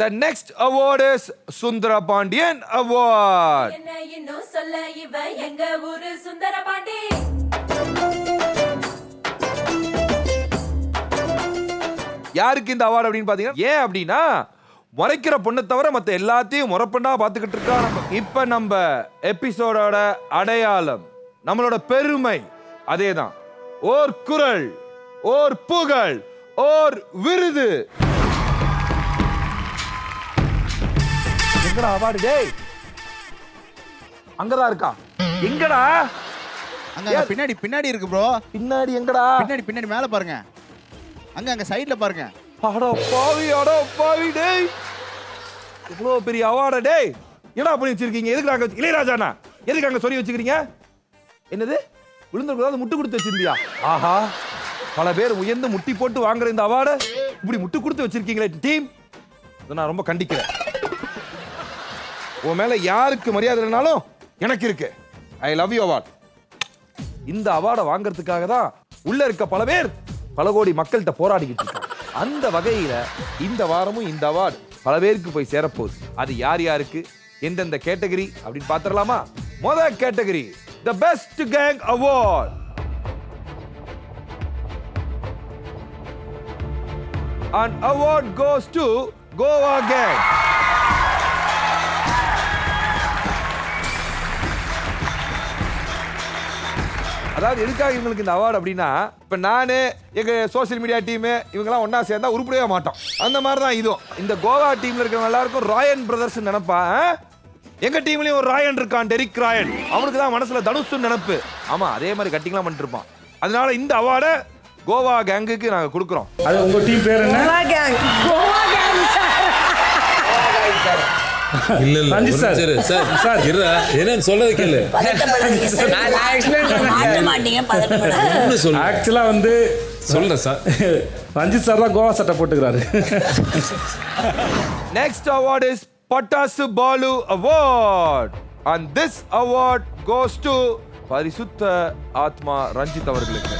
The next award is Sundara Pandian Award. என்ன இன்னும் சொல்ல இவ எங்க ஊரு சுந்தர பாண்டி. யாருக்கு இந்த அவார்டு அப்படின்னு பாத்தீங்கன்னா ஏன் அப்படின்னா முறைக்கிற பொண்ணை தவிர மத்த எல்லாத்தையும் முறைப்பெண்ணா பாத்துக்கிட்டு இருக்கா. இப்ப நம்ம எபிசோடோட அடையாளம் நம்மளோட பெருமை அதேதான். ஓர் குரல், ஓர் புகழ், ஓர் விருது. எங்கடா அவார்டு? டேய் அங்கதான் இருக்கா. எங்கடா? அங்க பின்னாடி பின்னாடி இருக்கு ப்ரோ. பின்னாடி எங்கடா? பின்னாடி மேல பாருங்க. அங்க சைடுல பாருங்க. அட பாவி டேய். இவ்வளவு பெரிய அவார்டா டேய். என்னடா பண்ணி வச்சிருக்கீங்க? எதுக்கு அங்க இளையராஜானா? எதுக்கு அங்க சொல்லி வச்சிருக்கீங்க? என்னது? விழுந்தவங்களுக்கு முட்டு கொடுத்து வச்சிருந்தியா? ஆஹா, பல பேர் உயர்ந்து முட்டி போட்டு வாங்குற இந்த அவார்டை இப்படி முட்டு கொடுத்து வச்சிருக்கீங்களே டீம். இதை நான் ரொம்ப கண்டிக்கிறேன். உன் மேல யாருக்கு மரியாதை இல்லைனாலும் எனக்கு இருக்கு. I love you award. இந்த அவார்டை வாங்குறதுக்காக தான் உள்ள இருக்க பல பேர் பல கோடி மக்கள்கிட்ட போராடிக்கிட்டு இருக்காங்க. அந்த வகையில இந்த வாரமும் இந்த அவார்டு பல பேருக்கு போய் சேரப்போகுது. அது யார் யாருக்கு எந்தெந்த கேட்டகரி அப்படின்னு பாத்திரலாமா? முதல் category the best gang award. An award goes to Goa Gang. அதாவது எதுக்காக இவங்களுக்கு இந்த அவார்டு அப்படின்னா, இப்ப நானு எங்க சோசியல் மீடியா டீம் இவங்கெல்லாம் ஒன்னா சேர்ந்தா உருப்படவே மாட்டோம். அந்த மாதிரி தான் இதுவும். இந்த கோவா டீம்ல இருக்கிறவங்க எல்லாருக்கும் ராயன் பிரதர்ஸ் நினைப்பா. எங்க டீம்லயும் ஒரு ராயன் இருக்கான், டெரிக் ராயன். அவனுக்கு தான் மனசுல தனுஷ் நினைப்பு. ஆமா, அதே மாதிரி கட்டிங்லாம் பண்ணிட்டு இருப்பான். அதனால இந்த அவார்டை கோவா கேங்குக்கு நாங்க கொடுக்கிறோம். அது உங்க டீம் பேர் என்ன? Goa gang. Goa gang sir. இல்ல சார் என்னன்னு சொல்லவே கேளு. ஆக்சுவலா வந்து சொல்றேன் சார், ரஞ்சித் சார் தான் கோவா சட்டை போட்டுக்கிறாரு. Next award is Patasu Balu Award, and this award goes to பரிசுத்த ஆத்மா ரஞ்சித் அவர்களுக்கு.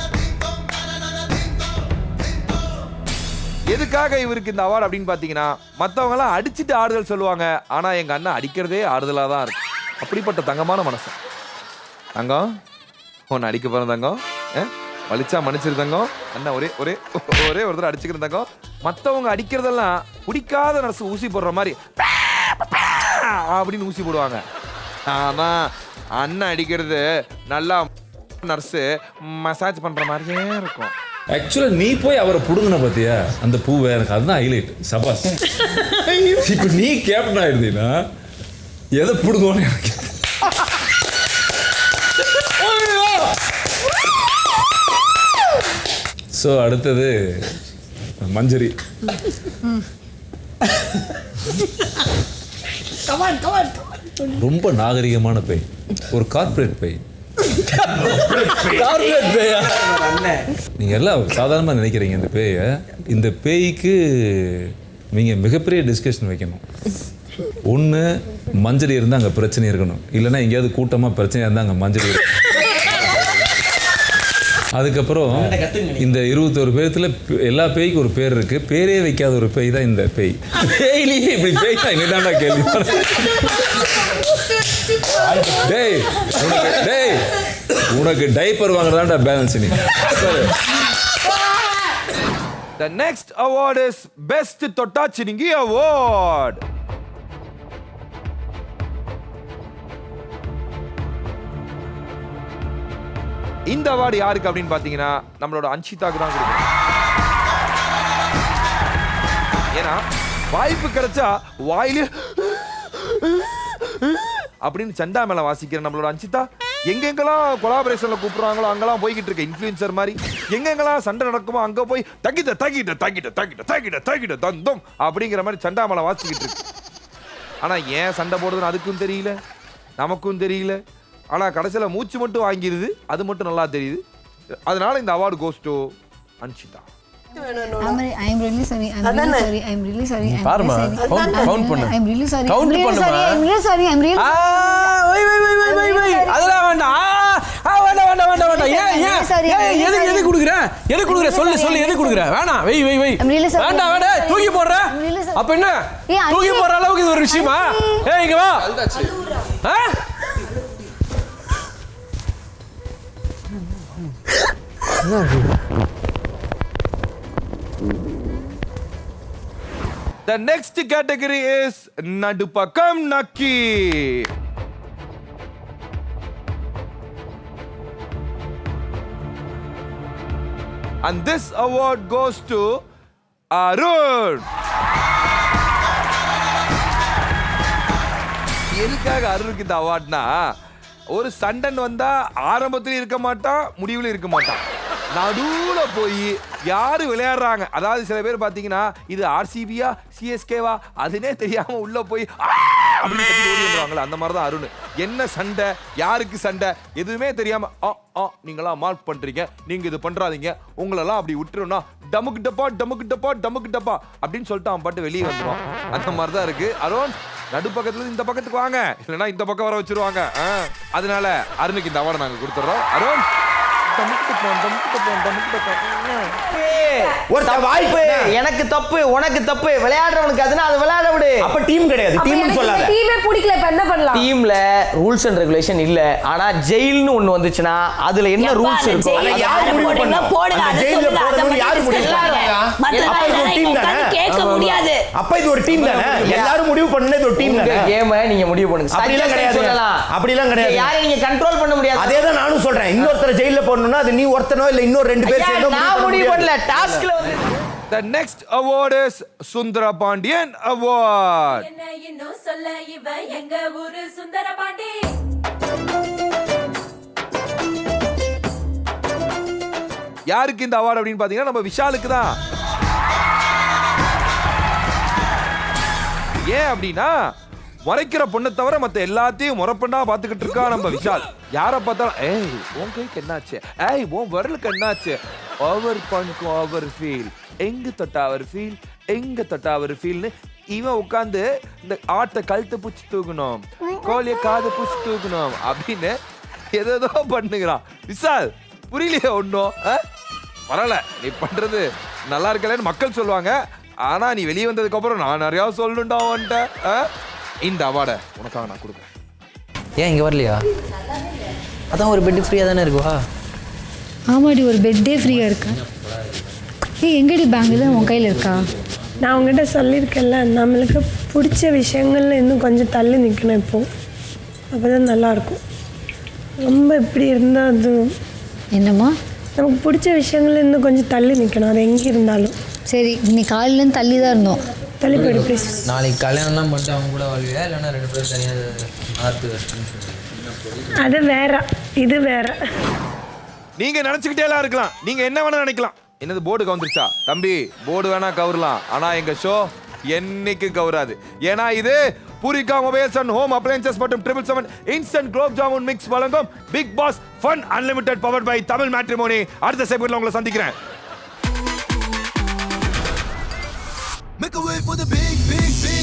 எதுக்காக இவருக்கு இந்த அவார்டு அப்படின்னு பாத்தீங்கன்னா, மத்தவங்க எல்லாம் அடிச்சுட்டு ஆறுதல் சொல்லுவாங்க, ஆனா எங்க அண்ணன் அடிக்கிறதே ஆறுதலா தான் இருக்கு. அப்படிப்பட்ட தங்கமான மனசு. தங்கம் ஒன்னு அடிக்க போற தங்கம், வலிச்சா மன்னிச்சிரு தங்கம். அண்ணன் ஒரே ஒரே ஒரே ஒரு தடவை அடிச்சுக்கிற தங்கம். மத்தவங்க அடிக்கிறதெல்லாம் குடிக்காத நர்ஸ் ஊசி போடுற மாதிரி அப்படின்னு ஊசி போடுவாங்க. ஆனா அண்ணன் அடிக்கிறது நல்லா நர்ஸ் மசாஜ் பண்ற மாதிரியே இருக்கும். ஆக்சுவலா நீ போய் அவரை புடுங்கின பாத்தியா அந்த பூவை, எனக்கு அதுதான் ஹைலைட். சபாஸ். இப்ப நீ கேப்டன் ஆயிருந்தீங்கன்னா எதை புடுங்கன்னு எனக்கு. ஸோ அடுத்தது மஞ்சரி. ரொம்ப நாகரிகமான பேய், ஒரு கார்பரேட் பேய். நீங்க எல்லாம் சாதாரணமா நினைக்கிறீங்க இந்த பேயை. இந்த பேய்க்கு நீங்க மிகப்பெரிய டிஸ்கஷன் வைக்கணும். ஒண்ணு மஞ்சரி இருந்தா அங்க பிரச்சனை இருக்கணும், இல்லைன்னா எங்கேயாவது கூட்டமா பிரச்சனை இருந்தா அங்க மஞ்சரி இருக்கணும். அதுக்கப்புறம் இந்த 21 பேர்த்துல எல்லா பேய்க்கு ஒரு பேர் இருக்கு. பேரே வைக்காத ஒரு பேய் தான் இந்த பேய். பேய்லயே இப்படி பேய் தான் என்னடா கேள்வி. டேய் உனக்கு டைப்பர் வாங்குறதாண்டா பேலன்ஸ் நீ. The next award is Best Tottachiningi Award. இந்த அவார்டு யாருக்கு அப்படின்னு பாத்தீங்கன்னா நம்மளோட அன்ஷிதாக்கு தான் கொடுக்கணும். ஏன்னா வாய்ப்பு கிடைச்சா வாயில அப்படின்னு சண்டா மேல வாசிக்கிற நம்மளோட அன்ஷிதா எங்கெங்கெல்லாம் கொலாபரேஷன்ல கூப்பிடுறாங்களோ அங்கெல்லாம் போய்கிட்டு இருக்க இன்ஃப்ளூயன்சர் மாதிரி. எங்கெங்கெல்லாம் சண்டை நடக்குமோ அங்க போய் தகிட்ட தந்தம் அப்படிங்கிற மாதிரி சண்டா மேல வாசிக்கிட்டு இருக்கு. ஆனா ஏன் சண்டை போடுறதுன்னு அதுக்கும் தெரியல, நமக்கும் தெரியல. ஆனா கடைசியில மூச்சு மட்டும் வாங்கிடுது, அது மட்டும் நல்லா தெரியுது. அதனால இந்த award goes to Anshitha. I'm really sorry. பாருமா கவுண்ட் பண்ணு. I'm really sorry. கவுண்ட் பண்ணுமா. I'm really sorry. அதெல்லாம் வேண்டாம். வேண்டாம். ஏன் எது குடுக்குற? சொல்லு எது குடுக்குற? வேணாம். வை. வேண்டாம். தூக்கி போடுற. அப்ப என்ன ஏய், தூக்கி அஞ்சு. போற அளவுக்கு இது ஒரு விஷயமா? ஏய் இங்க வா. ஆ? The next category is Nadupakam Nakki. And this award goes to Arun. எதுக்காக அருணுக்கு இந்த அவார்ட்னா, ஒரு சண்டன் வந்தா ஆரம்பத்திலும் இருக்க மாட்டான், முடிவுல இருக்க மாட்டான். நடுவுல போய் யாரு விளையாடுறாங்க, அதாவது சில பேர் பாத்தீங்கன்னா இது ஆர்சிபியா சிஎஸ்கேவா அதுனே தெரியாம உள்ள போய் அப்படின்னு கத்தி ஓடி வந்துருவாங்களே, அந்த மாதிரி தான் அருண். என்ன சண்டை, யாருக்கு சண்டை எதுவுமே தெரியாம நீங்களா மார்க் பண்றீங்க, நீங்க இது பண்றாதீங்க, உங்களெல்லாம் அப்படி விட்டுருன்னா டமுக்கு டப்பா டமுக்கு டப்பா டமுக்கு டப்பா அப்படின்னு சொல்லிட்டு அவன் பாட்டு வெளியே வந்துடும். அந்த மாதிரி தான் இருக்கு. அருண் நடுப்பக்கத்துல இந்த பக்கத்துக்கு வாங்க, இல்லைன்னா இந்த பக்கம் வர வச்சிருவாங்க. அதனால அருணுக்கு இந்த அவார்டை நாங்க கொடுத்துறோம். அருண் ஒருத்த வாய்ப்பு எனக்கு தப்பு உனக்கு தப்பு விளையாடுறவனுக்கு அதுனா அது விளையாட விடு. அப்ப டீம் கிடையாது, டீம்னு சொல்லாத. டீமே பிடிக்கல இப்ப என்ன பண்ணலாம்? டீம்ல ரூல்ஸ் அண்ட் ரெகுலேஷன் இல்ல, ஆனா ஜெயில்னு ஒண்ணு வந்துச்சுனா அதுல என்ன ரூல்ஸ் இருக்கும் அதை யார் முடிவு பண்ணா? போடுங்க, அந்த அதை ஜெயில்ல சொல்லுங்க, போடுறது அதை யார் முடிவு பண்ணா? அப்ப இது ஒரு டீம் தானே? கேட்க முடியாது. அப்ப இது ஒரு டீம் தானே? எல்லாரும் முடிவு பண்ணது இது ஒரு டீம் உங்க தானே? கேமை நீங்க முடிவு பண்ணுங்க. அப்படிலாம் கிடையாது, சொல்லலாம். அப்படிலாம் கிடையாது. யாரை நீங்க கண்ட்ரோல் பண்ண முடியாது. அதே தான் நானும் சொல்றேன். இன்னொருத்தர ஜெயில்ல போடணும்னா அது நீ ஒருத்தனோ இல்ல இன்னொரு ரெண்டு பேர் சேர்ந்து நான் முடிவு பண்ணல, டாஸ்க்ல வந்து. The next award is Sundara Pandian Award. என்ன இன்னும் சொல்ல இவ எங்க ஊரு சுந்தர பாண்டி. யாருக்கு இந்த அவார்டு அப்படின்னு பாத்தீங்கன்னா நம்ம விஷாலுக்கு தான். ஏன் அப்படின்னா முறைக்கிற பொண்ணை தவிர மத்த எல்லாத்தையும் முறைப்பண்ணா பாத்துக்கிட்டு இருக்கா நம்ம விஷால். யாரை பார்த்தாலும் ஏய் உன் கைக்கு என்னாச்சு, ஏய் உன் விரலுக்கு என்னாச்சு, ஓவர் பண்ணுக்கு ஓவர் ஃபீல், எங்க தொட்டா அவர் ஃபீல், எங்க தொட்டா அவர் ஃபீல்னு இவன் உட்காந்து இந்த ஆட்டை கழுத்தை பூச்சி தூக்கணும், கோழியை காதை பூச்சி தூக்கணும் அப்படின்னு ஏதோ பண்ணுகிறான் விஷால். புரியலையே ஒன்றும். பரவாயில்ல, நீ பண்றது நல்லா இருக்கலன்னு மக்கள் சொல்லுவாங்க. ஆனா நீ வெளியே வந்ததுக்கு அப்புறம் நான் நிறைய சொல்லணும்டா வந்துட்ட. இந்த அவார்டை உனக்காக நான் கொடுக்குறேன். ஏன் இங்க வரலையா? அதான் ஒரு பெட் ஃப்ரீயா தானே இருக்குவா? ஆமாடி, ஒரு பெட்டே ஃப்ரீயா இருக்கா? ஏய் எங்கடி பேங்கில் உன் கையில் இருக்கா? நான் உங்ககிட்ட சொல்லியிருக்கேன்ல, நம்மளுக்கு பிடிச்ச விஷயங்கள்ல இன்னும் கொஞ்சம் தள்ளி நிற்கணும். இப்போ அப்போதான் நல்லாயிருக்கும். ரொம்ப இப்படி இருந்தால் அது என்னம்மா? நமக்கு பிடிச்ச விஷயங்கள்ல இன்னும் கொஞ்சம் தள்ளி நிற்கணும், அது எங்கே இருந்தாலும். சரி, இன்னைக்கு காலையிலேருந்து தள்ளி தான் இருந்தோம். தள்ளி போயிடு ப்ளீஸ். நாளைக்கு கல்யாணம்லாம் பண்ணிட்டு அவங்க கூட வாழ்வியா இல்லைன்னா ரெண்டு பேரும் தனியாக ஆர்த்து? அது வேற, இது வேற. நீங்க நினைச்சுக்கிட்டே எல்லாம் இருக்கலாம், நீங்க என்ன வேணா நினைக்கலாம். என்னது போர்டு கவுந்துருச்சா? தம்பி போர்டு வேணா கவுரலாம், ஆனா எங்க ஷோ என்னைக்கு கவுராது. ஏன்னா இது Poorvika mobiles and home appliances மற்றும் 777 இன்ஸ்டன்ட் குலோப் ஜாமுன் மிக்ஸ் வழங்கும் Bigg Boss fun unlimited powered by Tamil matrimony. அடுத்த செக்மெண்ட்ல உங்களை சந்திக்கிறேன். Make a way for the big, big, big.